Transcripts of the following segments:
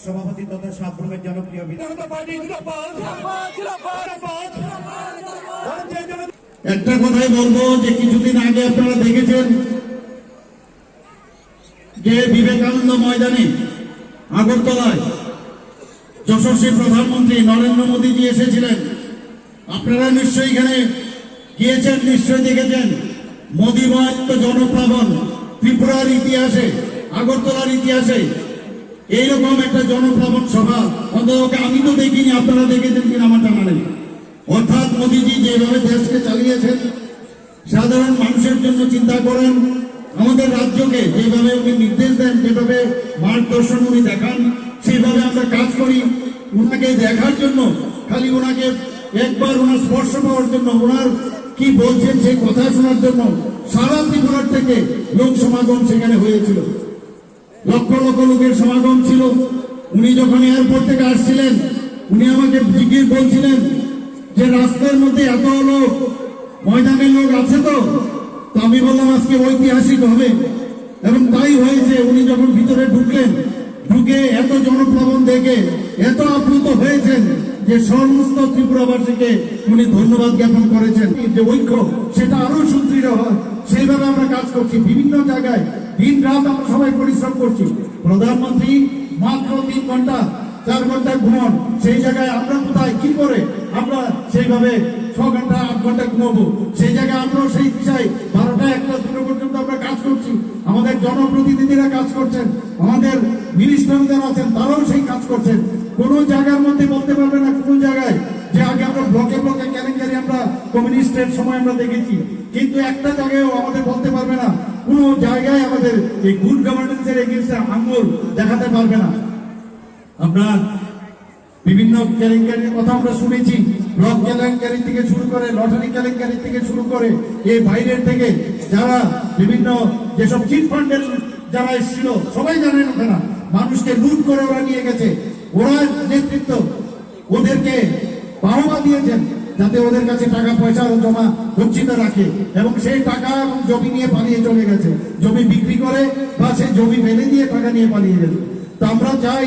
সভাপতি তথা সাতগ্রামের জনপ্রিয় একটা কথাই বলবো যে কিছুদিন আগে আপনারা দেখেছেন যে বিবেকানন্দ ময়দানে আগরতলায় যশস্বী প্রধানমন্ত্রী নরেন্দ্র মোদীজি এসেছিলেন। আপনারা নিশ্চয়ই এখানে গিয়েছেন, নিশ্চয়ই দেখেছেন মোদীময় জনপ্লাবন ত্রিপুরার ইতিহাসে, আগরতলার ইতিহাসে এইরকম একটা জনপ্লাবন সভা অন্তত আমি তো দেখিনি, আপনারা দেখেছেন কিনা আমার জানা নেই। অর্থাৎ মোদীজি যেভাবে দেশকে চালিয়েছেন, সাধারণ মানুষের জন্য চিন্তা করেন, আমাদের রাজ্যকে যেভাবে উনি নির্দেশ দেন, যেভাবে মার্গদর্শন উনি দেখান, সেইভাবে আমরা কাজ করি। ওনাকে দেখার জন্য, খালি ওনাকে একবার ওনার স্পর্শ পাওয়ার জন্য, ওনার কি বলছেন সেই কথা শোনার জন্য সারা ত্রিপুরার থেকে লোক সমাগম সেখানে হয়েছিল। লক্ষ লক্ষ লোকের সমাগম ছিল। উনি যখন এয়ারপোর্ট থেকে আসছিলেন, উনি আমাকে জিজ্ঞেস বলছিলেন যে রাস্তার মধ্যে এত লোক, ময়দানের লোক আছে তো? আমি বললাম আজকে ঐতিহাসিক হবে, এবং তাই হয়েছে। উনি যখন ভিতরে ঢুকলেন, ঢুকে এত জনপ্লাবন দেখে এত আপ্লুত হয়েছেন যে সমস্ত ত্রিপুরাবাসীকে উনি ধন্যবাদ জ্ঞাপন করেছেন। যে ঐক্য সেটা আরো সুদৃঢ় হয়, সেইভাবে আমরা কাজ করছি। বিভিন্ন জায়গায় দিন রাত আমরা সবাই পরিশ্রম করছি। প্রধানমন্ত্রী মাত্র 3 ঘন্টা 4 ঘন্টা ঘুমন, সেই জায়গায় আমরা কোথায় কি করে আমরা সেইভাবে 6 ঘন্টা 8 ঘন্টা ঘুমাবো? সেই জায়গায় আমরাও সেই দিশায় 12টা 1টা 2টা পর্যন্ত আমরা কাজ করছি। আমাদের জনপ্রতিনিধিরা কাজ করছেন, আমাদের মিনিস্টার যারা আছেন তারাও সেই কাজ করছেন। কোন জায়গার মধ্যে বলতে পারবে না কোন জায়গায় যে আগে আমরা ব্লকে ব্লকে কেলেঙ্কারি আমরা কমিউনিস্টের সময় আমরা দেখেছি, কিন্তু একটা জায়গায়ও আমাদের বলতে পারবে না, কোন জায়গায় আমাদের এই গুড গভর্নেন্সের এগেইনস্টে আঙুল দেখাতে পারবে না। আমরা বিভিন্ন কেলেঙ্কারির কথা আমরা শুনেছি, ব্লক কেলেঙ্কারি থেকে শুরু করে, লটারি কেলেঙ্কারি থেকে শুরু করে, এই বাইরের থেকে যারা বিভিন্ন যেসব চিট ফান্ডের যারা এসেছিল সবাই জানেন ওখানে মানুষকে লুট করে ওরা নিয়ে গেছে। ওরা নেতৃত্ব ওদেরকে বাহবা দিয়েছেন যাতে ওদের কাছে টাকা পয়সা জমা গচ্ছিত রাখে, এবং সেই টাকা এবং জমি নিয়ে পালিয়ে চলে গেছে। জমি বিক্রি করে বা সেই জমি ফেলে দিয়ে টাকা নিয়ে পালিয়ে গেছে। তো আমরা চাই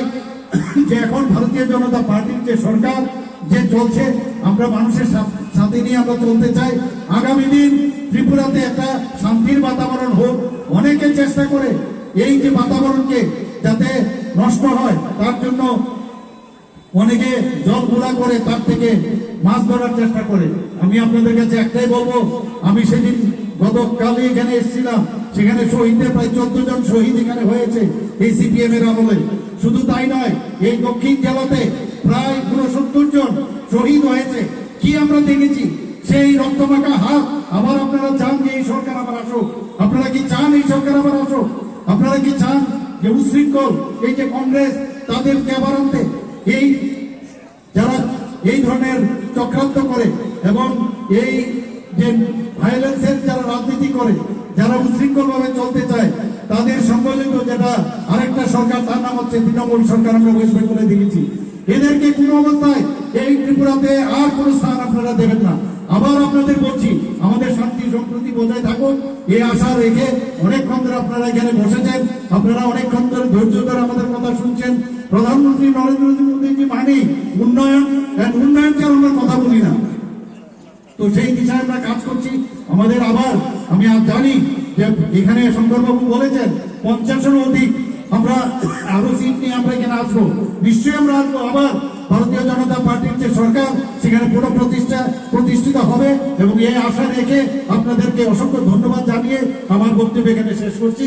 যে এখন ভারতীয় জনতা পার্টির যে সরকার যে চলছে, আমরা মানুষের সাথে নিয়ে আমরা চলতে চাই। আগামী দিন ত্রিপুরাতে একটা শান্তির বাতাবরণ হোক। অনেকে চেষ্টা করে এই যে বাতাবরণকে যাতে নষ্ট হয় তার জন্য অনেকে জল ঘোলা করে তার থেকে মাছ ধরার চেষ্টা করে। আমি আপনাদের কাছে একটাই বলবো, আমি সেদিন গতকালই এখানে এসেছিলাম, সেখানে শহীদদের প্রায় 14 জন শহীদ এখানে হয়েছে এই সিপিএম এর আমলে। শুধু তাই নয়, এই দক্ষিণ জেলাতে প্রায় 69 জন শহীদ হয়েছে। কি আমরা দেখেছি সেই রক্তমাখা হাত। আবার আপনারা চান যে এই সরকার আবার আসুক? আপনারা কি চান এই সরকার আবার আসুক? আপনারা কি চান যে উশৃঙ্খল এই যে কংগ্রেস তাদেরকে আবার আনতে? এই যারা এই ধরনের চক্রান্ত করে এবং এই যে ভায়োলেন্সের যারা রাজনীতি করে, যারা উশৃঙ্খল ভাবে চলতে চায়, তাদের সম্বলিত যেটা আরেকটা সরকার, তার নাম হচ্ছে তৃণমূল সরকার, আমরা ওয়েস্ট বেঙ্গলে দেখেছি। এদেরকে কোনো অবস্থায় এই ত্রিপুরাতে আর কোনো স্থান আপনারা দেবেন না। আবার আপনাদের বলছি, আমাদের শান্তি সম্প্রীতি বজায় থাকুক এই আশা রেখে অনেকক্ষণ ধরে আপনারা এখানে বসেছেন, আপনারা অনেকক্ষণ ধরে ধৈর্য ধরে আমাদের কথা শুনছেন। প্রধানমন্ত্রী নরেন্দ্র মোদীজি মানে উন্নয়ন, উন্নয়ন ছাড়া আমরা কথা বলি না। তো সেই দিশায় আমরা কাজ করছি। আমাদের আবার আমি জানি যে এখানে শঙ্করবাবু বলেছেন 50-এরও অধিক আমরা আরো সিট নিয়ে আমরা এখানে আসবো। নিশ্চয়ই আমরা আসবো। আবার ভারতীয় জনতা পার্টির যে সরকার সেখানে পুরো প্রতিষ্ঠিত হবে, এবং এই আশা রেখে আপনাদেরকে অসংখ্য ধন্যবাদ জানিয়ে আমার বক্তব্য এখানে শেষ করছি।